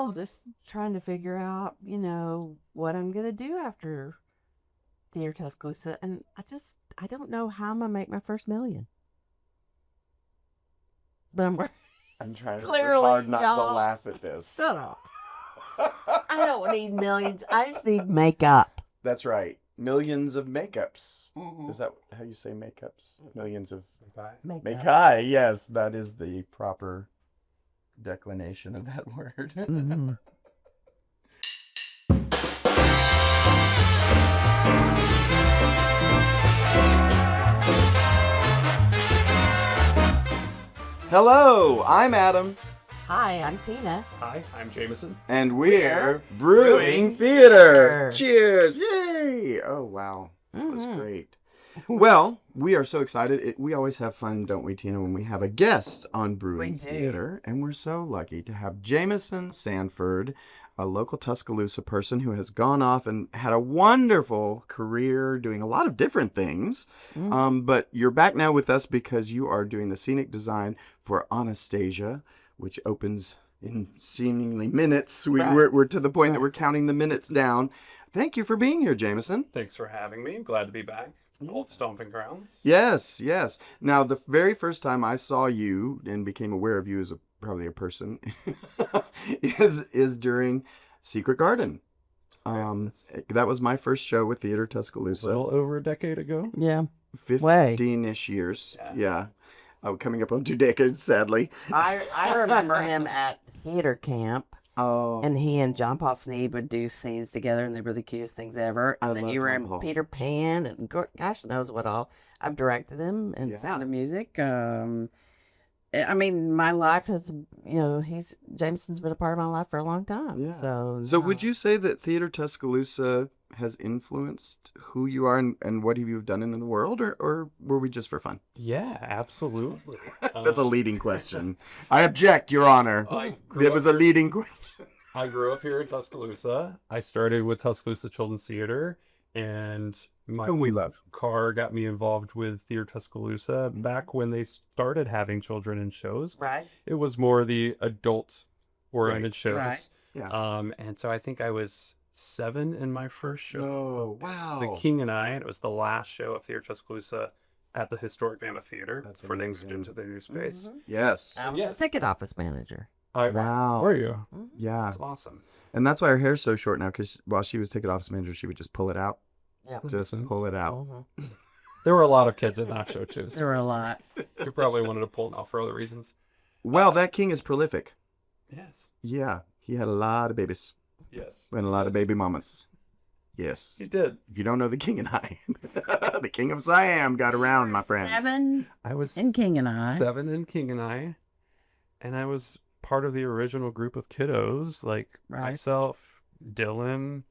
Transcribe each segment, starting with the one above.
Well, just trying to figure out, what I'm going to do after Theater Tuscaloosa. And I don't know how I'm going to make my first million. But I'm trying to clearly, work hard not to y'all, laugh at this. shut up. I don't need millions. I just need makeup. That's right. Millions of makeups. Mm-hmm. Is that how you say makeups? Millions of Makeup. make-up. Yes, that is the proper declination of that word. Mm-hmm. Hello, I'm Adam. Hi, I'm Tina. Hi, I'm Jameson. And we're Brewing Brewing Theater. Theater. Cheers! Yay! Oh, wow. That was Mhm. great. Well, we are so excited. We always have fun, don't we, Tina, when we have a guest on Brewing We do. Theater. And we're so lucky to have Jameson Sanford, a local Tuscaloosa person who has gone off and had a wonderful career doing a lot of different things. But you're back now with us because you are doing the scenic design for Anastasia, which opens in seemingly minutes. Right. We're to the point that we're counting the minutes down. Thank you for being here, Jameson. Thanks for having me. I'm glad to be back. Old stomping grounds. Yes, yes. Now, the very first time I saw you and became aware of you as probably a person is during Secret Garden. That was my first show with Theater A Tuscaloosa. little over a decade ago. Yeah. 15-ish years. Yeah. Coming up on 2 decades, sadly. I remember him at theater camp. Oh. And he and John Paul Sneed would do scenes together, and they were the cutest things ever. And I then love you were John in Paul. Peter Pan, and gosh knows what all. I've directed him in Yeah. Sound of Music. I mean, my life has, Jameson's been a part of my life for a long time. Yeah. So would you say that Theater Tuscaloosa has influenced who you are and what you've done in the world, or were we just for fun? Yeah, absolutely. That's a leading question. I object, Your Honor. It was a leading question. I grew up here in Tuscaloosa. I started with Tuscaloosa Children's Theater, and my Whom we love. car got me involved with Theater Tuscaloosa back when they started having children in shows. Right. It was more the adult-oriented shows. Right. Yeah. And so I think I was 7 in my first show. Oh, It's wow. The King and I, and it was the last show of Theater Tuscaloosa at the historic Mammoth Theater That's before they moved amazing. into their new space. Yes. I was Yes. a ticket office manager. Wow. Were you? Yeah. That's awesome. And that's why her hair's so short now, because while she was ticket office manager, she would just pull it out. Yeah. Just pull it out. Mhm. There were a lot of kids in that show too. There were a lot. You probably wanted to pull it out for other reasons. Well, that king is prolific. Yes. Yeah. He had a lot of babies Yes. and a lot of baby mamas. Yes. You did. If you don't know the King and I, the King of Siam got around, my friends. 7 I was in King and I. 7 in King and I, and I was part of the original group of kiddos, like Right. myself, Dylan,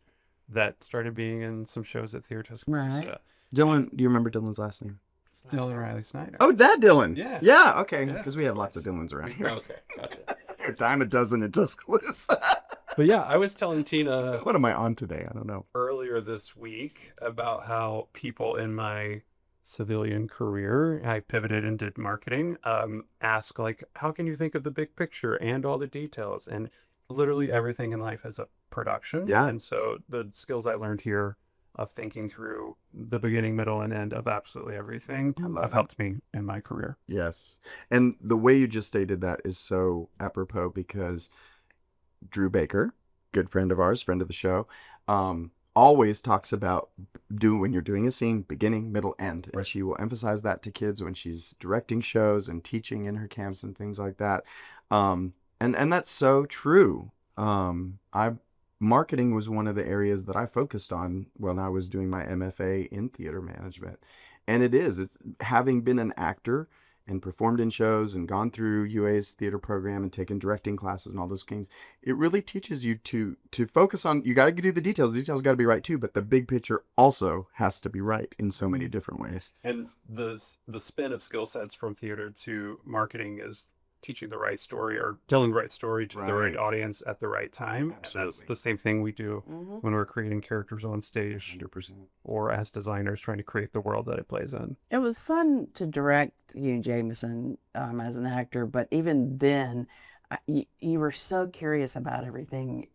that started being in some shows at Theater Tuscaloosa. Right. Dylan, do you remember Dylan's last name? Dylan Riley Snyder. Oh, that Dylan. Yeah. Yeah, okay. Yeah, Because we have lots of Dylans around here. Okay, gotcha. A dime a dozen in Tuscaloosa. But yeah, I was telling Tina What am I on today? I don't know. earlier this week about how people in my civilian career, I pivoted and did marketing, ask like, how can you think of the big picture and all the details? And literally everything in life is a production. Yeah. And so the skills I learned here of thinking through the beginning, middle, and end of absolutely everything I love have it. helped me in my career. Yes. And the way you just stated that is so apropos because Drew Baker, good friend of ours, friend of the show, always talks about when you're doing a scene, beginning, middle, end. And she will emphasize that to kids when she's directing shows and teaching in her camps and things like that. And that's so true. Marketing was one of the areas that I focused on when I was doing my MFA in theater management. And it's having been an actor and performed in shows and gone through UA's theater program and taken directing classes and all those things, it really teaches you to focus on, you got to do the details. The details got to be right too, but the big picture also has to be right in so many different ways. And the spin of skill sets from theater to marketing is teaching the right story or telling the right story to the right Right. audience at the right time. And that's Absolutely. the same thing we do Mhm. when we're creating characters on stage 100%. or as designers trying to create the world that it plays in. It was fun to direct you, Jameson, as an actor, but even then, you were so curious about everything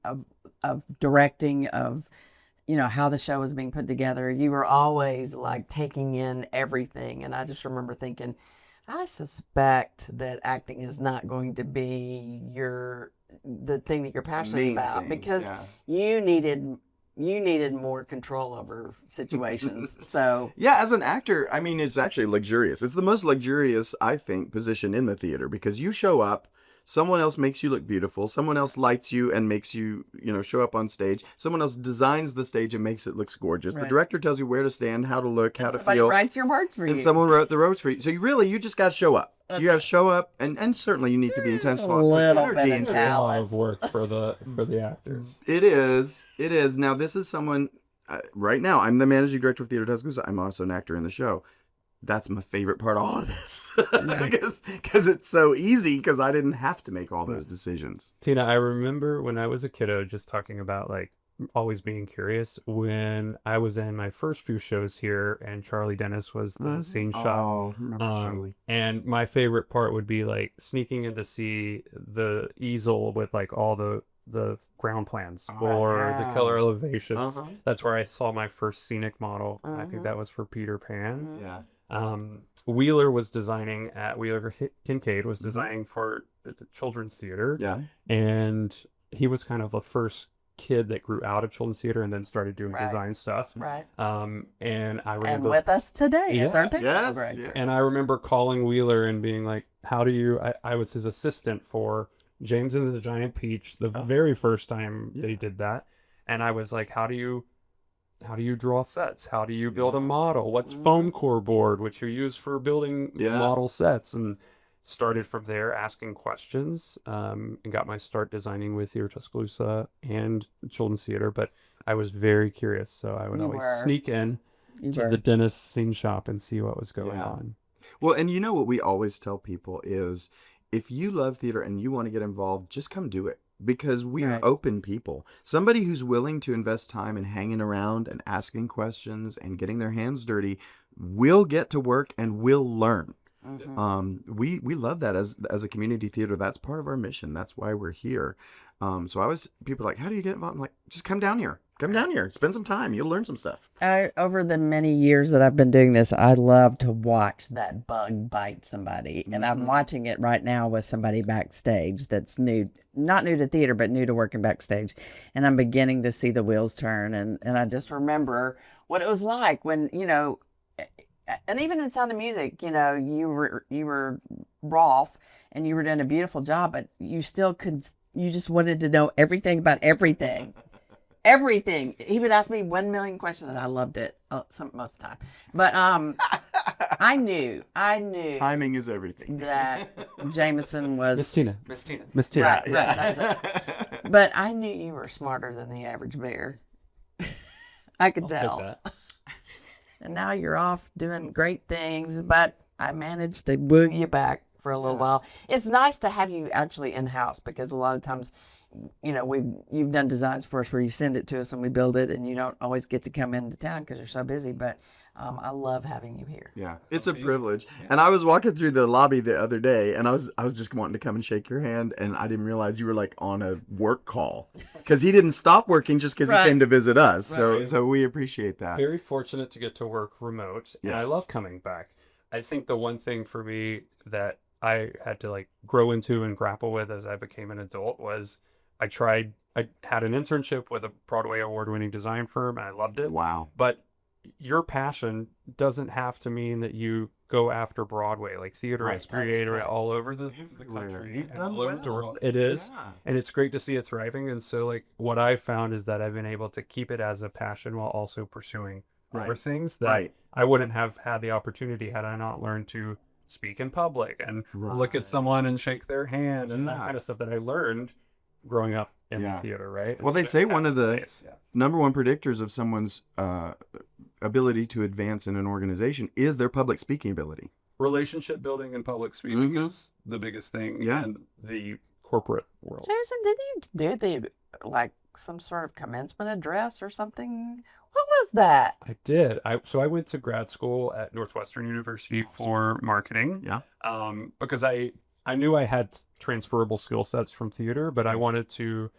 of directing, of how the show was being put together. You were always like taking in everything, and I just remember thinking, I suspect that acting is not going to be the thing that you're passionate Main about, thing, because yeah. you needed more control over situations. So Yeah, as an actor, I mean, it's actually luxurious. It's the most luxurious, I think, position in the theater, because you show up, someone else makes you look beautiful, someone else lights you and makes you, show up on stage. Someone else designs the stage and makes it look gorgeous. The Right. director tells you where to stand, how to look, how to somebody feel. writes your words for And you. someone wrote the roads for you. So you just got to show up. You got to show up, and certainly you need to be There's intentional. a and put little energy bit of into It's a it. lot talent. of work for the actors. It is. It is. Now, this is someone, right now, I'm the managing director of Theater Tuscaloosa. I'm also an actor in the show. That's my favorite part of all of this. Because it's so easy, because I didn't have to make all those decisions. Tina, I remember when I was a kiddo just talking about like always being curious. When I was in my first few shows here and Charlie Dennis was the scene shop. Oh, remember Charlie. And my favorite part would be like sneaking in to see the easel with like all the ground plans or the color elevations. Uh-huh. That's where I saw my first scenic model. I think that was for Peter Pan. Yeah. Wheeler was designing at Wheeler Kincaid was designing for the children's theater. Yeah. And he was kind of the first kid that grew out of children's theater and then started doing Right. design stuff. Right. And I And remember with us today is Yeah. our technical Yes, director. yes. and I remember calling Wheeler and being like, how do you, I was his assistant for James and the Giant Peach the very first time they did that. And I was like, how do you draw sets? How do you build a model? What's foam core board, which you use for building model sets? And started from there asking questions, and got my start designing with Theater Tuscaloosa and Children's Theater. But I was very curious, so I would always sneak in to the Dennis scene shop and see what was going on. Well, and what we always tell people is, if you love theater and you want to get involved, just come do it. Because we are open people. Somebody who's willing to invest time in hanging around and asking questions and getting their hands dirty will get to work and will learn. We love that as a community theater. That's part of our mission. That's why we're here. So people are like, how do you get involved? I'm like, just come down here. Come down here. Spend some time. You'll learn some stuff. Over the many years that I've been doing this, I love to watch that bug bite somebody. And I'm watching it right now with somebody backstage that's new, not new to theater, but new to working backstage. And I'm beginning to see the wheels turn. And I just remember what it was like when, and even in Sound of Music, you were Rolf and you were doing a beautiful job, but you just wanted to know everything about everything. Everything. He would ask me 1,000,000 questions, and I loved it most of the time. But I knew Timing is everything. that Jameson was Miss Tina. Right, that's it. But I knew you were smarter than the average bear. I could Take tell. that. And now you're off doing great things, but I managed to woo you back for a little while. It's nice to have you actually in-house, because a lot of times, you've done designs for us where you send it to us and we build it, and you don't always get to come into town because you're so busy. But I love having you here. Yeah, it's a privilege. And I was walking through the lobby the other day, and I was just wanting to come and shake your hand, and I didn't realize you were like on a work call, because he didn't stop working just because he came to visit us. So we appreciate that. Very fortunate to get to work remote, and I love coming back. I think the one thing for me that I had to like grow into and grapple with as I became an adult was I had an internship with a Broadway award-winning design firm, and I loved it. Wow. But your passion doesn't have to mean that you go after Broadway. Like theater is created all over the country and all over the world. It is. Yeah. And it's great to see it thriving. And so like what I've found is that I've been able to keep it as a passion while also pursuing other things that I wouldn't have had the opportunity had I not learned to speak in public and look at someone and shake their hand and that kind of stuff that I learned growing up in the theater, right? Well, they say one of the number one predictors of someone's ability to advance in an organization is their public speaking ability. Relationship building and public speaking is the biggest thing in the corporate world. Jameson, didn't you do some sort of commencement address or something? What was that? I did. So I went to grad school at Northwestern University for marketing. Yeah. Because I I knew I had transferable skill sets from theater, but I wanted to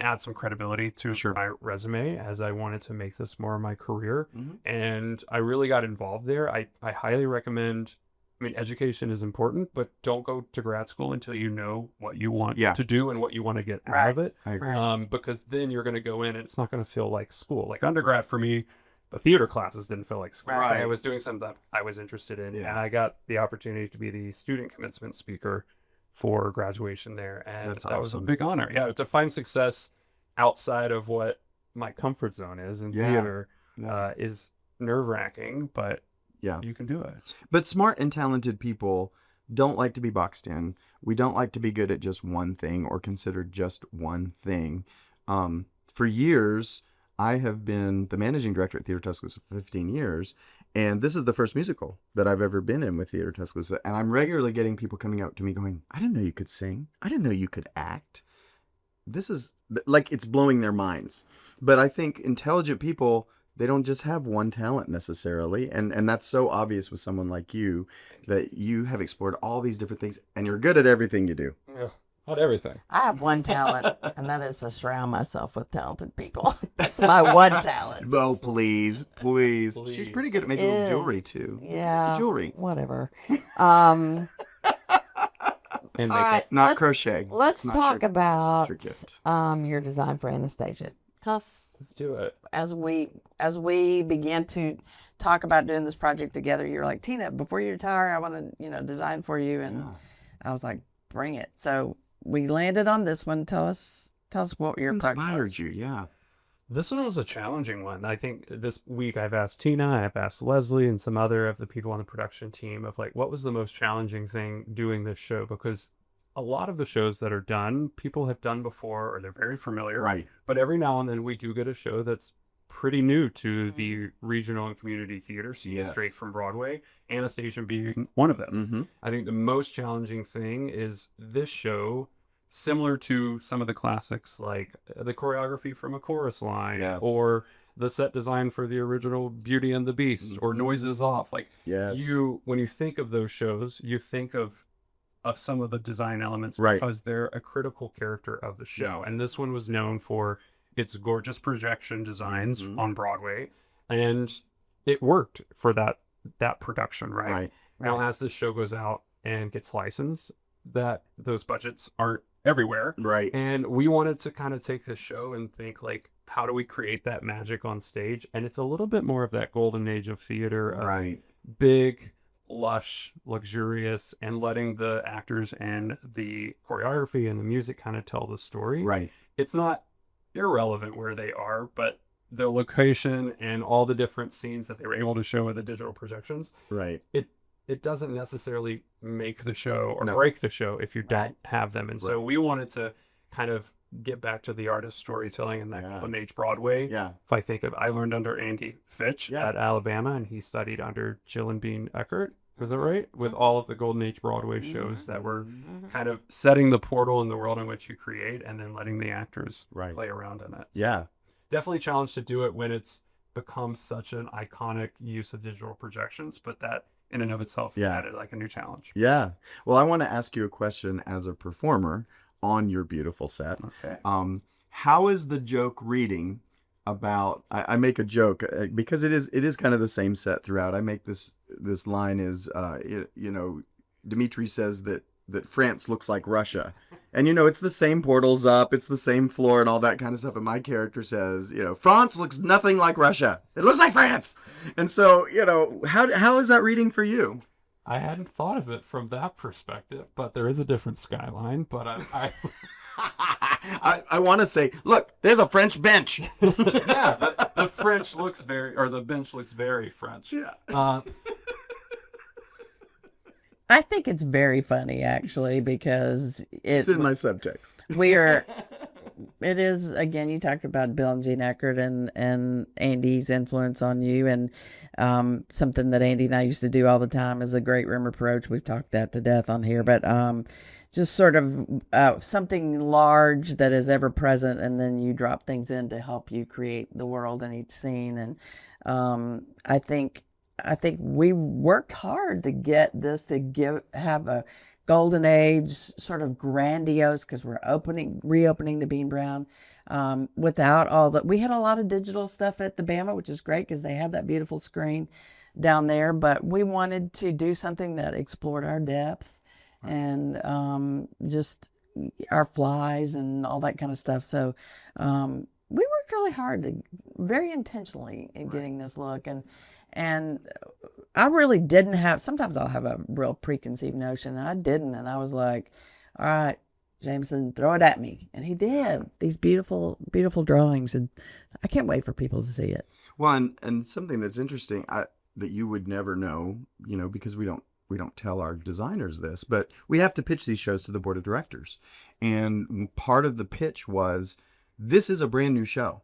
add some credibility to my resume, as I wanted to make this more of my career. And I really got involved there. I highly recommend, I mean, education is important, but don't go to grad school until you know what you want to do and what you want to get out of it. I agree. Because then you're going to go in and it's not going to feel like school. Like undergrad for me, the theater classes didn't feel like school. Right. I was doing something that I was interested in, Yeah. and I got the opportunity to be the student commencement speaker for graduation there, and That's that was a awesome. big honor. Yeah, to find success outside of what my comfort zone is in theater is nerve-wracking, but you can do it. But smart and talented people don't like to be boxed in. We don't like to be good at just one thing or considered just one thing. For years, I have been the managing director at Theater Tuscaloosa for 15 years, and this is the first musical that I've ever been in with Theater Tuscaloosa. And I'm regularly getting people coming up to me going, I didn't know you could sing. I didn't know you could act. This is like, it's blowing their minds. But I think intelligent people, they don't just have one talent necessarily. And that's so obvious with someone like you, that you have explored all these different things and you're good at everything you do. Yeah, not everything. I have one talent, and that is to surround myself with talented people. That's my one talent. Oh, please. She's pretty good at making little jewelry too. Yeah. Jewelry. Whatever. And All right, Not crochet. Let's It's not talk your- about it's not your gift. your design for Anastasia. Tell us, let's do it. as we began to talk about doing this project together, you're like, Tina, before you retire, I want to design for you, and I was like, bring it. So we landed on this one. Tell us what your project Inspired was. you, yeah. This one was a challenging one. I think this week I've asked Tina, I've asked Leslie, and some other of the people on the production team of like, what was the most challenging thing doing this show? Because a lot of the shows that are done, people have done before, or they're very familiar. Right. But every now and then we do get a show that's pretty new to the regional and community theater scene, straight from Broadway, Anastasia being one of those. I think the most challenging thing is this show, similar to some of the classics, like the choreography from A Chorus Line, or the set design for the original Beauty and the Beast, or Noises Off. Like, when you think of those shows, you think of some of the design elements because they're a critical character of the show. And this one was known for its gorgeous projection designs on Broadway, and it worked for that production, right? Now, as this show goes out and gets licensed, that those budgets aren't everywhere. Right. And we wanted to kind of take this show and think, like, how do we create that magic on stage? And it's a little bit more of that golden age of theater, of big, lush, luxurious, and letting the actors and the choreography and the music kind of tell the story. Right. It's not irrelevant where they are, but the location and all the different scenes that they were able to show with the digital projections, it doesn't necessarily make the show or break the show if you don't have them. And so we wanted to kind of get back to the artist storytelling and that golden age Broadway. If I think of, I learned under Andy Fitch at Alabama, and he studied under Jill and Bean Eckert. Was that right? With all of the golden age Broadway shows that were kind of setting the portal in the world in which you create, and then letting the actors play around in it. So definitely challenged to do it when it's become such an iconic use of digital projections, but that in and of itself added like a new challenge. Yeah. Well, I want to ask you a question as a performer on your beautiful set. Okay. How is the joke reading about, I make a joke because it is kind of the same set throughout. I make this line is, Dimitri says that France looks like Russia. And, it's the same portals up, it's the same floor and all that kind of stuff. And my character says, France looks nothing like Russia. It looks like France. And so, how is that reading for you? I hadn't thought of it from that perspective, but there is a different skyline. But I want to say, look, there's a French bench. The French looks the bench looks very French. Yeah. I think it's very funny, actually, because it's in my subtext. It is, again, you talked about Bill and Gene Eckert and Andy's influence on you, and something that Andy and I used to do all the time is a great room approach. We've talked that to death on here, but just sort of something large that is ever present, and then you drop things in to help you create the world in each scene. And I think we worked hard to get this to have a golden age, sort of grandiose, because we're reopening the Bean Brown. Without all the, we had a lot of digital stuff at the Bama, which is great because they have that beautiful screen down there. But we wanted to do something that explored our depth and just our flies and all that kind of stuff. So we worked really hard, very intentionally in getting this look. And I really didn't have, sometimes I'll have a real preconceived notion, and I didn't. And I was like, all right, Jameson, throw it at me. And he did these beautiful, beautiful drawings. And I can't wait for people to see it. Well, and something that's interesting that you would never know, because we don't tell our designers this, but we have to pitch these shows to the board of directors. And part of the pitch was, this is a brand new show.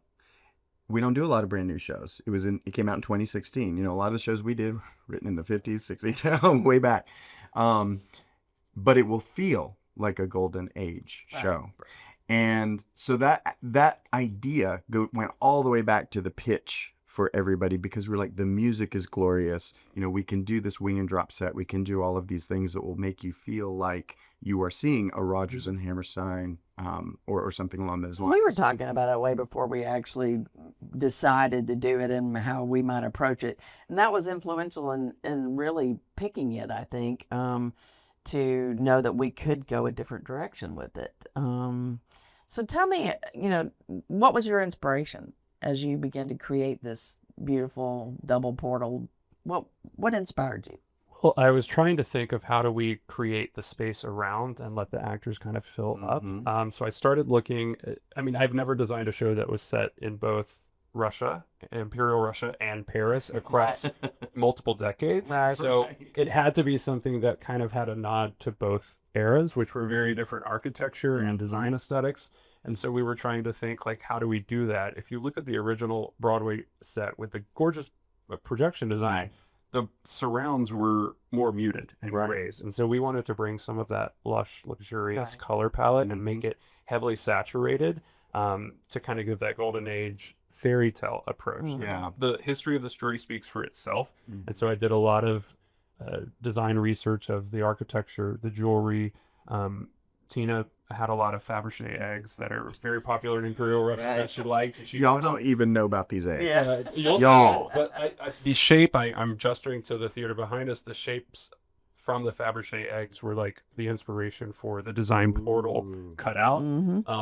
We don't do a lot of brand new shows. It came out in 2016. A lot of the shows we did written in the 50s, 60s, way back. But it will feel like a golden age show. Right. And so that idea went all the way back to the pitch for everybody, because we're like, the music is glorious. We can do this wing and drop set. We can do all of these things that will make you feel like you are seeing a Rodgers and Hammerstein or something along those lines. We were talking about it way before we actually decided to do it and how we might approach it. And that was influential in really picking it, I think, to know that we could go a different direction with it. So tell me, what was your inspiration as you began to create this beautiful double portal? What inspired you? Well, I was trying to think of how do we create the space around and let the actors kind of fill up. So I started looking. I've never designed a show that was set in both Russia, Imperial Russia, and Paris across multiple decades. Right. So it had to be something that kind of had a nod to both eras, which were very different architecture and design aesthetics. And so we were trying to think, like, how do we do that? If you look at the original Broadway set with the gorgeous projection design, the surrounds were more muted and grays. And so we wanted to bring some of that lush, luxurious color palette and make it heavily saturated to kind of give that golden age fairy tale approach. Yeah. The history of the story speaks for itself. And so I did a lot of design research of the architecture, the jewelry. Tina had a lot of Fabergé eggs that are very popular in Imperial Russia that she liked. Y'all don't even know about these eggs. Yeah. You'll see. But the shape, I'm gesturing to the theater behind us, the shapes from the Fabergé eggs were like the inspiration for the design portal cutout,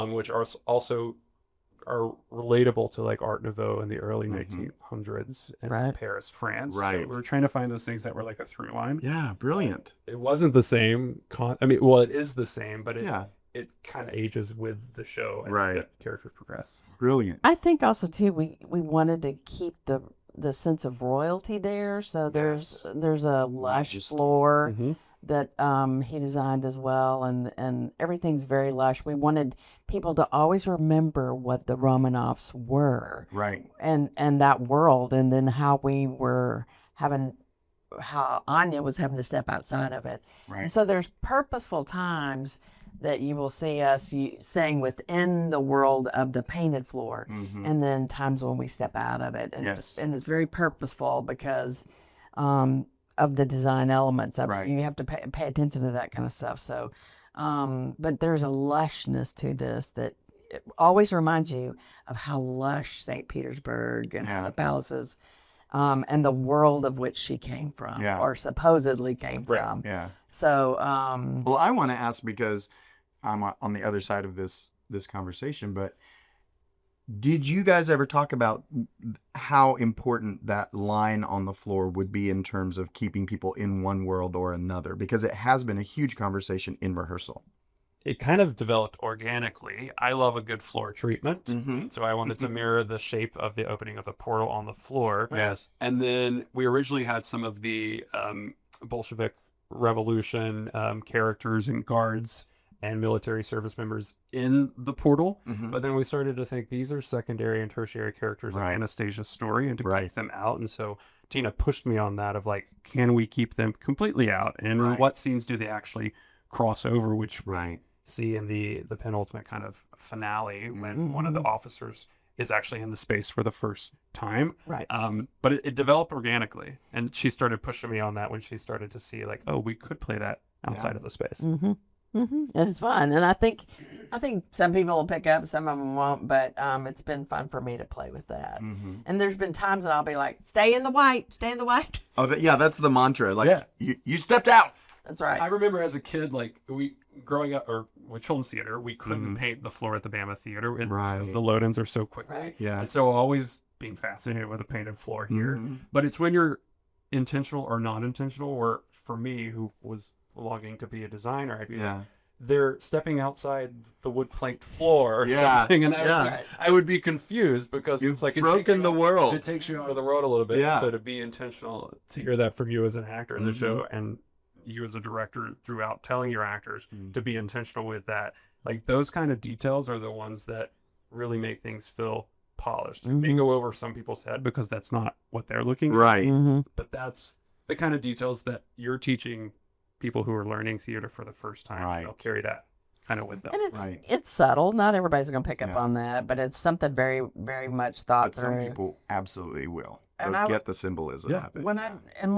which are also are relatable to like Art Nouveau in the early 1900s in Paris, France. Right. So we were trying to find those things that were like a through line. Yeah, brilliant. It wasn't the same. It is the same, but it kind of ages with the show as the characters progress. Brilliant. I think also too we wanted to keep the sense of royalty there. So there's a lush floor that he designed as well, and everything's very lush. We wanted people to always remember what the Romanovs were, right, and that world, and then how Anya was having to step outside of it. Right. And so there's purposeful times that you will see us saying within the world of the painted floor, and then times when we step out of it, and it's very purposeful because of the design elements of it. You have to pay attention to that kind of stuff. So, but there's a lushness to this that it always reminds you of how lush St. Petersburg and how the palaces, and the world of which she came from, or supposedly came from. Yeah. So, well, I want to ask, because I'm on the other side of this conversation, but did you guys ever talk about how important that line on the floor would be in terms of keeping people in one world or another? Because it has been a huge conversation in rehearsal. It kind of developed organically. I love a good floor treatment. So I wanted to mirror the shape of the opening of the portal on the floor. Yes. And then we originally had some of the Bolshevik Revolution characters and guards and military service members in the portal. But then we started to think these are secondary and tertiary characters in Anastasia's story, and to keep them out. And so Tina pushed me on that of like, can we keep them completely out? And what scenes do they actually cross over, which see in the penultimate kind of finale when one of the officers is actually in the space for the first time. But it developed organically. And she started pushing me on that when she started to see like, oh, we could play that outside of the space. It's fun, and I think some people will pick up, some of them won't, but it's been fun for me to play with that. And there's been times that I'll be like, stay in the white. Oh, that's the mantra. Like, you stepped out. That's right. I remember as a kid, like growing up or with children's theater, we couldn't paint the floor at the Bama Theater because the load-ins are so quick. Right. Yeah. And so always being fascinated with a painted floor here. But it's when you're intentional or not intentional, or for me, who was longing to be a designer, I'd be like, they're stepping outside the wood planked floor or something, and I would be confused because it's like broken the world. It takes you out of the world a little bit. So to be intentional, to hear that from you as an actor in the show, and you as a director throughout telling your actors to be intentional with that, like those kind of details are the ones that really make things feel polished. It may go over some people's head because that's not what they're looking at. But that's the kind of details that you're teaching people who are learning theater for the first time. They'll carry that kind of with them. And it's subtle. Not everybody's going to pick up on that, but it's something very, very much thought But through. some people absolutely will. And They'll get the symbolism of it. When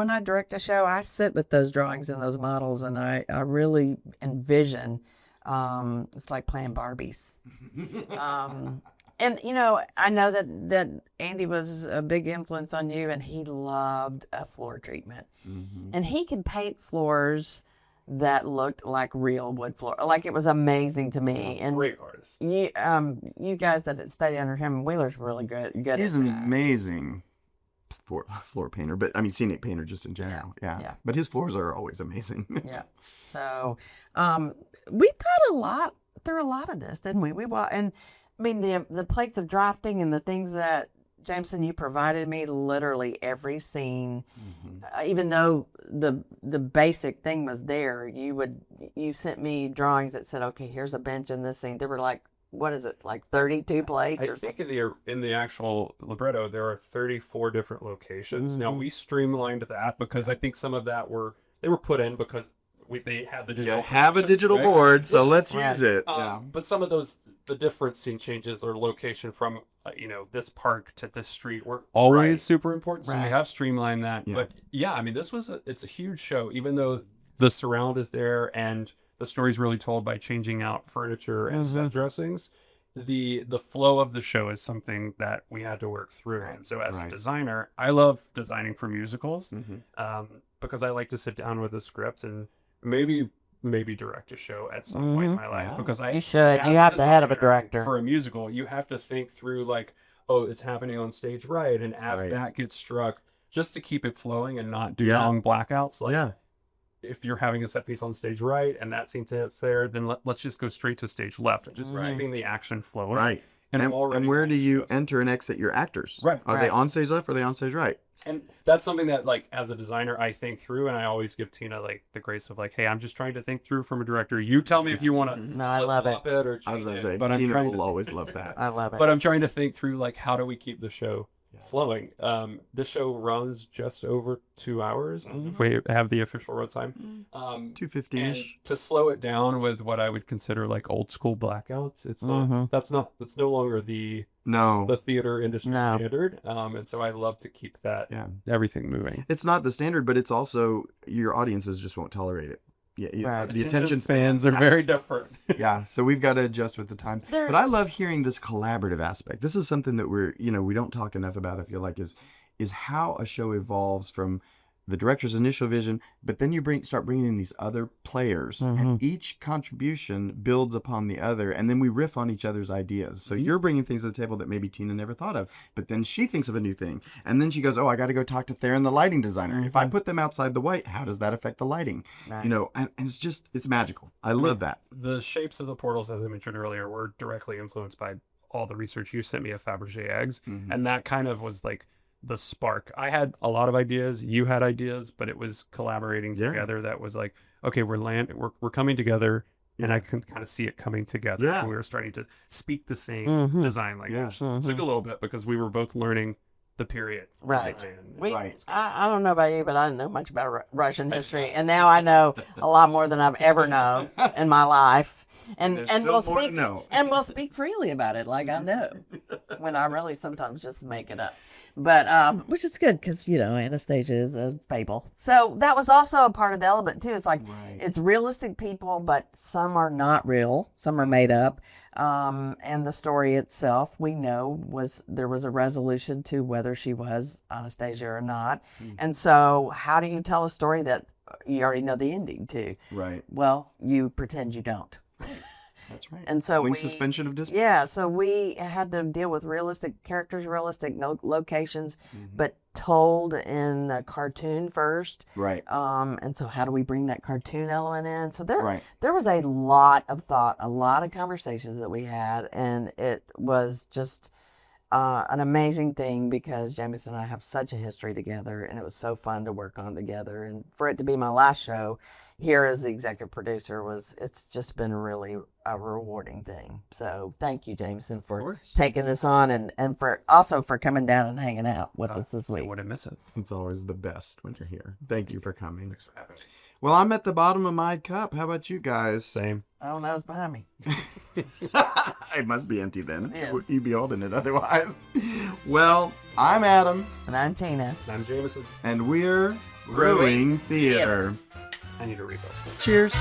I direct a show, I sit with those drawings and those models, and I really envision. It's like playing Barbies. And I know that Andy was a big influence on you, and he loved a floor treatment, and he could paint floors that looked like real wood floor. Like, it was amazing to me. And great artist. You guys that study under him, Wheeler's really good. He's an amazing floor painter, but I mean scenic painter just in general. Yeah. But his floors are always amazing. So we thought through a lot of this, didn't we? And I mean the plates of drafting and the things that Jameson, you provided me literally every scene. Even though the basic thing was there, you sent me drawings that said, okay, here's a bench in this scene. There were like, what is it, like 32 plates? I think in the actual libretto there are 34 different locations. Now we streamlined that because I think some of that they were put in because they had the digital. Have a digital board, so let's use it. But some of the different scene changes or location from this park to this street were always super important. So we have streamlined that. But I mean, it's a huge show, even though the surround is there and the story's really told by changing out furniture and set dressings. The flow of the show is something that we had to work through. And so as a designer, I love designing for musicals because I like to sit down with a script and maybe direct a show at some point in my life, because you should. You have the head of a director for a musical. You have to think through like, oh, it's happening on stage right, and as that gets struck, just to keep it flowing and not do long blackouts. Like, if you're having a set piece on stage right and that scene hits there, then let's just go straight to stage left and just keeping the action flowing. And where do you enter and exit your actors? Are they on stage left or are they on stage right? And that's something that, like, as a designer, I think through, and I always give Tina like the grace of like, hey, I'm just trying to think through from a director. You tell me if you want to. No, I love it. Or I was going to say, but Tina will always love that. I love it. But I'm trying to think through like, how do we keep the show flowing? This show runs just over 2 hours if we have the official runtime. 2:15-ish. To slow it down with what I would consider like old school blackouts, it's that's no longer the theater industry standard. And so I love to keep that everything moving. It's not the standard, but it's also your audiences just won't tolerate it. The attention spans are very different. So we've got to adjust with the time. But I love hearing this collaborative aspect. This is something that we don't talk enough about, I feel like, is how a show evolves from the director's initial vision, but then you start bringing in these other players, and each contribution builds upon the other, and then we riff on each other's ideas. So you're bringing things to the table that maybe Tina never thought of, but then she thinks of a new thing, and then she goes, oh, I got to go talk to Theron, the lighting designer. If I put them outside the white, how does that affect the lighting? And it's magical. I love that. The shapes of the portals, as I mentioned earlier, were directly influenced by all the research you sent me of Fabergé eggs, and that kind of was like the spark. I had a lot of ideas, you had ideas, but it was collaborating together that was like, okay, we're coming together, and I can kind of see it coming together. And we were starting to speak the same design language. It took a little bit because we were both learning the period. I don't know about you, but I didn't know much about Russian history, and now I know a lot more than I've ever known in my life. And There's and still we'll more to speak know. and we'll speak freely about it, like I know, when I really sometimes just make it up. But which is good because Anastasia is a fable. So that was also a part of the element too. It's like Right. it's realistic people, but some are not real, some are made up. And the story itself, we know, there was a resolution to whether she was Anastasia or not. And so, how do you tell a story that you already know the ending to? Right. Well, you pretend you don't. That's right. And so Suspension of disbelief. yeah, so we had to deal with realistic characters, realistic locations, but told in a cartoon first. Right. And so how do we bring that cartoon element in? So Right. there was a lot of thought, a lot of conversations that we had, and it was just an amazing thing because Jameson and I have such a history together, and it was so fun to work on together. And for it to be my last show here as the executive producer it's just been really a rewarding thing. So thank you, Jameson, for taking this on and for coming down and hanging out with us this week. I wouldn't miss it. It's always the best when you're here. Thank you for coming. Thanks for having me. Well, I'm at the bottom of my cup. How about you guys? Same. I don't know, it's behind me. It must be empty then. Yes. You'd be holding it otherwise. Well, I'm Adam. And I'm Tina. And I'm Jameson. And we're Brewing Brewing Theater. I need a refill. Cheers.